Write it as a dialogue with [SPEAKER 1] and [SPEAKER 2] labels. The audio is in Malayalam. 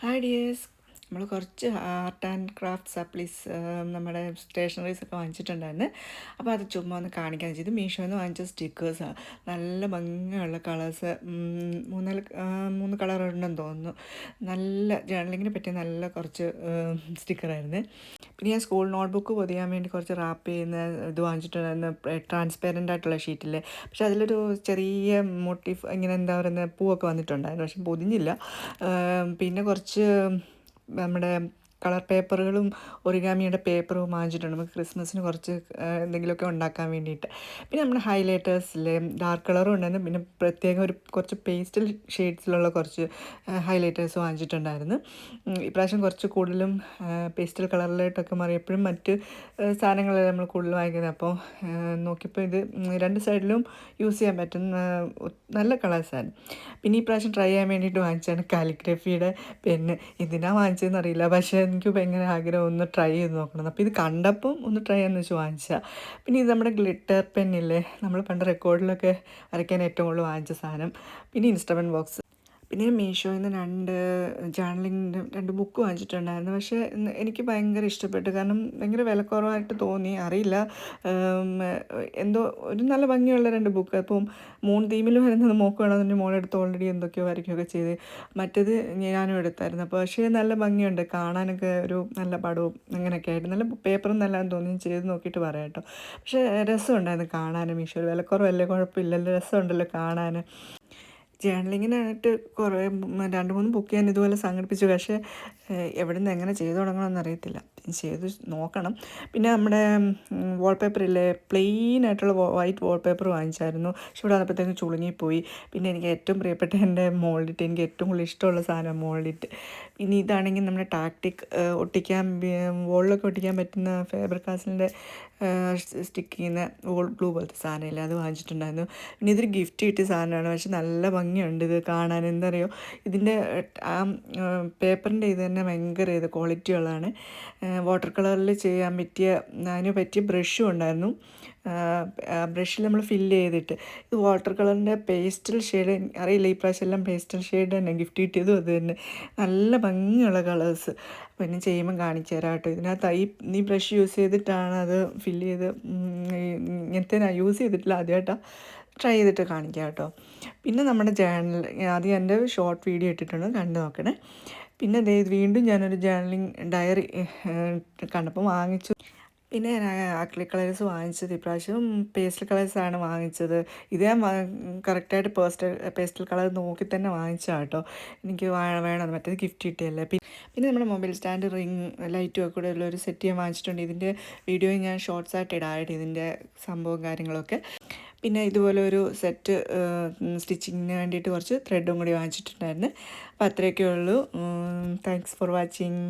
[SPEAKER 1] ഹായ് ഡിയേഴ്സ്, നമ്മൾ കുറച്ച് ആർട്ട് ആൻഡ് ക്രാഫ്റ്റ് സപ്ലീസ് നമ്മുടെ സ്റ്റേഷനറീസ് ഒക്കെ വാങ്ങിച്ചിട്ടുണ്ടായിരുന്നു. അപ്പോൾ അത് ചുമ്മാ ഒന്ന് കാണിക്കാൻ ചെയ്ത് മീഷോയിൽ നിന്ന് വാങ്ങിച്ച സ്റ്റിക്കേഴ്സാണ്. നല്ല ഭംഗിയുള്ള കളേഴ്സ്, മൂന്ന് കളർ ഉണ്ടെന്ന് തോന്നുന്നു. നല്ല ജേർണലിങ്ങിനെ പറ്റിയ നല്ല കുറച്ച് സ്റ്റിക്കറായിരുന്നു. പിന്നെ ഞാൻ സ്കൂൾ നോട്ട്ബുക്ക് പൊതിയാൻ വേണ്ടി കുറച്ച് റാപ്പ് ചെയ്യുന്ന ഇത് വാങ്ങിച്ചിട്ടുണ്ടായിരുന്നു, ട്രാൻസ്പെറൻ്റ് ആയിട്ടുള്ള ഷീറ്റിൽ. പക്ഷേ അതിലൊരു ചെറിയ മോട്ടീഫ് ഇങ്ങനെ എന്താ പറയുന്നത് പൂവൊക്കെ വന്നിട്ടുണ്ടായിരുന്നു, പക്ഷെ പൊതിഞ്ഞില്ല. പിന്നെ കുറച്ച് നമ്മുടെ കളർ പേപ്പറുകളും ഒറിഗാമിയുടെ പേപ്പറും വാങ്ങിച്ചിട്ടുണ്ട് നമുക്ക് ക്രിസ്മസിന് കുറച്ച് എന്തെങ്കിലുമൊക്കെ ഉണ്ടാക്കാൻ വേണ്ടിയിട്ട്. പിന്നെ നമ്മുടെ ഹൈലൈറ്റേഴ്സിലെ ഡാർക്ക് കളറും ഉണ്ടായിരുന്നു. പിന്നെ പ്രത്യേകം കുറച്ച് പേസ്റ്റൽ ഷെയ്ഡ്സിലുള്ള കുറച്ച് ഹൈലൈറ്റേഴ്സ് വാങ്ങിച്ചിട്ടുണ്ടായിരുന്നു. ഇപ്രാവശ്യം കുറച്ച് കൂടുതലും പേസ്റ്റൽ കളറിലോട്ടൊക്കെ മാറി. എപ്പോഴും മറ്റ് സാധനങ്ങളാണ് നമ്മൾ കൂടുതൽ വാങ്ങിക്കുന്നത്. അപ്പോൾ നോക്കിയപ്പോൾ ഇത് രണ്ട് സൈഡിലും യൂസ് ചെയ്യാൻ പറ്റുന്ന നല്ല കളേഴ്സായിരുന്നു. പിന്നെ ഈ പ്രാവശ്യം ട്രൈ ചെയ്യാൻ വേണ്ടിയിട്ട് വാങ്ങിച്ചാണ് കാലിഗ്രഫിയുടെ പെന്ന്. എന്തിനാണ് വാങ്ങിച്ചതെന്ന് അറിയില്ല, പക്ഷേ എനിക്ക് ഭയങ്കര ആഗ്രഹം ഒന്ന് ട്രൈ ചെയ്ത് നോക്കണം. അപ്പോൾ ഇത് കണ്ടപ്പം ഒന്ന് ട്രൈ ചെയ്യാമെന്ന് വെച്ച് വാങ്ങിച്ചാൽ. പിന്നെ ഇത് നമ്മുടെ ഗ്ലിറ്റർ പെന്നില്ലേ, നമ്മൾ പണ്ട് റെക്കോർഡിലൊക്കെ വരയ്ക്കാൻ ഏറ്റവും കൂടുതൽ വാങ്ങിച്ച സാധനം. പിന്നെ ഇൻസ്ട്രുമെൻറ്റ് ബോക്സ്. പിന്നെ മീഷോയിൽ നിന്ന് രണ്ട് ബുക്ക് വാങ്ങിച്ചിട്ടുണ്ടായിരുന്നു. പക്ഷേ എനിക്ക് ഭയങ്കര ഇഷ്ടപ്പെട്ടു, കാരണം ഭയങ്കര വിലക്കുറവായിട്ട് തോന്നി. അറിയില്ല, എന്തോ ഒരു നല്ല ഭംഗിയുള്ള രണ്ട് ബുക്ക്. അപ്പം മൂൺ തീമിൽ വരുന്നത് മോൾക്ക് വേണമെന്നുണ്ടെങ്കിൽ മോളെടുത്ത് ഓൾറെഡി എന്തൊക്കെയോ വരയ്ക്കുകയൊക്കെ ചെയ്ത്. മറ്റേത് ഞാനും എടുത്തായിരുന്നു. അപ്പോൾ പക്ഷേ നല്ല ഭംഗിയുണ്ട് കാണാനൊക്കെ, ഒരു നല്ല പടവും അങ്ങനെയൊക്കെ ആയിട്ട്. നല്ല പേപ്പറും നല്ലതാണെന്ന് തോന്നി. ചെയ്ത് നോക്കിയിട്ട് പറയാം കേട്ടോ. പക്ഷേ രസമുണ്ടായിരുന്നു കാണാൻ. മീഷോയിൽ വിലക്കുറവല്ലേ, കുഴപ്പമില്ലല്ലോ, രസമുണ്ടല്ലോ കാണാൻ. ജേർണലിങ്ങിനായിട്ട് കുറേ 2-3 ബുക്ക് ഞാൻ ഇതുപോലെ സംഘടിപ്പിച്ചു. പക്ഷേ എവിടെ നിന്ന് എങ്ങനെ ചെയ്തു തുടങ്ങണമെന്ന് അറിയത്തില്ല. ചെയ്ത് നോക്കണം. പിന്നെ നമ്മുടെ വാൾപേപ്പറില്ലേ, പ്ലെയിൻ ആയിട്ടുള്ള വൈറ്റ് വാൾപേപ്പർ വാങ്ങിച്ചായിരുന്നു. പക്ഷെ ഇവിടെ വന്നപ്പോഴത്തേക്കും ചുളുങ്ങിപ്പോയി. പിന്നെ എനിക്ക് ഏറ്റവും പ്രിയപ്പെട്ട എൻ്റെ മോൾഡിറ്റ്, എനിക്ക് ഏറ്റവും കൂടുതൽ ഇഷ്ടമുള്ള സാധനം മോൾഡിറ്റ്. ഇനി ഇതാണെങ്കിൽ നമ്മുടെ ടാക്ടിക് ഒട്ടിക്കാൻ, വോളിലൊക്കെ ഒട്ടിക്കാൻ പറ്റുന്ന ഫേബർ കാസിലിൻ്റെ സ്റ്റിക്ക് ചെയ്യുന്ന വോൾ ഗ്ലൂ പോലത്തെ സാധനമില്ല, അത് വാങ്ങിച്ചിട്ടുണ്ടായിരുന്നു. പിന്നെ ഇതൊരു ഗിഫ്റ്റ് കിട്ടിയ സാധനമാണ്. പക്ഷെ നല്ല ഭംഗിയുണ്ട് ഇത് കാണാൻ. എന്താ പറയുക, ഇതിൻ്റെ ആ പേപ്പറിൻ്റെ ഇത് തന്നെ ഭയങ്കര ക്വാളിറ്റി ഉള്ളതാണ്. വാട്ടർ കളറിൽ ചെയ്യാൻ പറ്റിയ, അതിന് പറ്റിയ ബ്രഷും ഉണ്ടായിരുന്നു. ബ്രഷിൽ നമ്മൾ ഫില്ല് ചെയ്തിട്ട്, ഇത് വാട്ടർ കളറിൻ്റെ പേസ്റ്റൽ ഷെയ്ഡ്. അറിയില്ല, ഈ പ്രാവശ്യം എല്ലാം പേസ്റ്റൽ ഷെയ്ഡ് തന്നെ ഗിഫ്റ്റ് കിട്ടിയതും അത് തന്നെ. നല്ല ഭംഗിയുള്ള കളേഴ്സ്. പിന്നെ ചെയ്യുമ്പം കാണിച്ചു തരാം കേട്ടോ. ഇതിനകത്ത് ഈ ബ്രഷ് യൂസ് ചെയ്തിട്ടാണ് അത് ഫില്ല് ചെയ്ത്. ഇങ്ങനത്തെ ഞാൻ യൂസ് ചെയ്തിട്ടില്ല, ആദ്യമായിട്ടാണ് ട്രൈ ചെയ്തിട്ട് കാണിക്കാം കേട്ടോ. പിന്നെ നമ്മുടെ ചാനൽ ആദ്യം എൻ്റെ ഷോർട്ട് വീഡിയോ ഇട്ടിട്ടുണ്ട്, കണ്ടു നോക്കണേ. പിന്നെ വീണ്ടും ഞാനൊരു ജേർണലിംഗ് ഡയറി കണ്ടപ്പോൾ വാങ്ങിച്ചു. പിന്നെ ഞാൻ അക്രിലിക് കളേഴ്സ് വാങ്ങിച്ചത് ഇപ്രാവശ്യം പേസ്റ്റൽ കളേഴ്സാണ് വാങ്ങിച്ചത്. ഇത് ഞാൻ കറക്റ്റായിട്ട് പേസ്റ്റൽ കളർ നോക്കി തന്നെ വാങ്ങിച്ചാൽ കേട്ടോ. എനിക്ക് വേണം, മറ്റേത് ഗിഫ്റ്റ് കിട്ടിയല്ലേ. പിന്നെ നമ്മുടെ മൊബൈൽ സ്റ്റാൻഡ്, റിങ് ലൈറ്റും ഒക്കെ കൂടെ ഉള്ള ഒരു സെറ്റ് ഞാൻ വാങ്ങിച്ചിട്ടുണ്ട്. ഇതിൻ്റെ വീഡിയോ ഞാൻ ഷോർട്സായിട്ട് ഇടാനായിട്ട്, ഇതിൻ്റെ സംഭവം കാര്യങ്ങളൊക്കെ. പിന്നെ ഇതുപോലെ ഒരു സെറ്റ് സ്റ്റിച്ചിങ്ങിന് വേണ്ടിയിട്ട് കുറച്ച് ത്രെഡും കൂടി വാങ്ങിച്ചിട്ടുണ്ടായിരുന്നു. അപ്പോൾ അത്രയൊക്കെ ഉള്ളൂ. Thanks for watching.